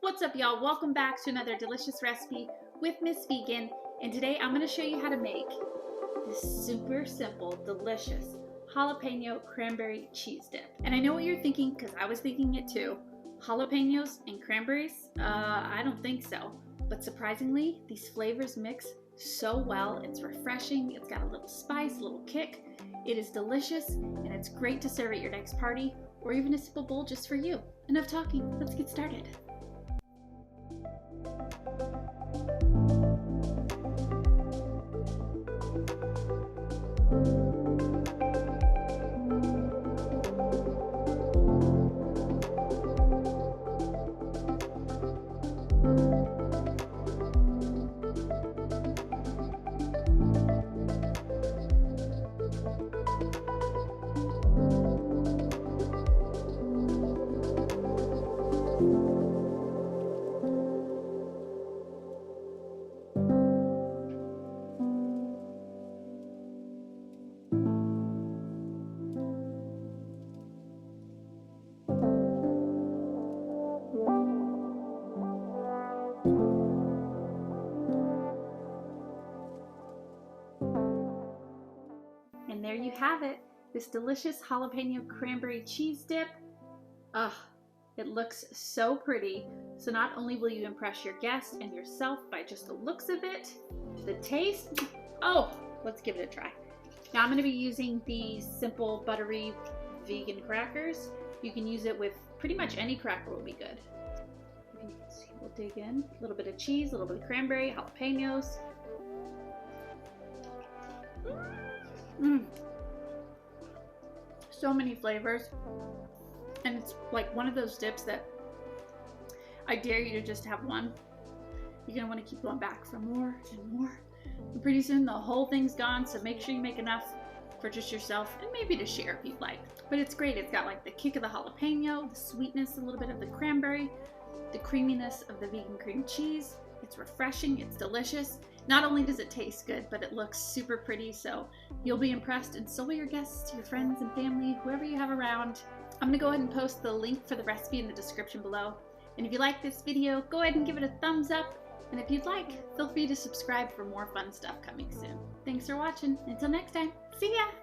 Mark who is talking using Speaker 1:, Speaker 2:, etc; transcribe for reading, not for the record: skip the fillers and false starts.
Speaker 1: What's up, y'all? Welcome back to another delicious recipe with MsVegan, and today I'm going to show you how to make this super simple, delicious jalapeno cranberry cheese dip. And I know what you're thinking, because I was thinking it too. Jalapenos and cranberries? I don't think so. But surprisingly, these flavors mix so well. It's refreshing, it's got a little spice, a little kick. It is delicious, and it's great to serve at your next party, or even a simple bowl just for you. Enough talking, let's get started. And there you have it, this delicious jalapeno cranberry cheese dip. Ugh, it looks so pretty. So not only will you impress your guests and yourself by just the looks of it, the taste, oh, let's give it a try. Now I'm going to be using these simple buttery vegan crackers. You can use it with pretty much any cracker will be good. Let's see, we'll dig in, a little bit of cheese, a little bit of cranberry, jalapenos. So many flavors, and it's like one of those dips that I dare you to just have one. You're gonna want to keep going back for more and more, and pretty soon the whole thing's gone. So make sure you make enough for just yourself and maybe to share if you'd like. But it's great. It's got like the kick of the jalapeno, the sweetness, a little bit of the cranberry, the creaminess of the vegan cream cheese. It's refreshing, it's delicious. Not only does it taste good, but it looks super pretty, so you'll be impressed, and so will your guests, your friends and family, whoever you have around. I'm gonna go ahead and post the link for the recipe in the description below. And if you like this video, go ahead and give it a thumbs up. And if you'd like, feel free to subscribe for more fun stuff coming soon. Thanks for watching. Until next time, see ya!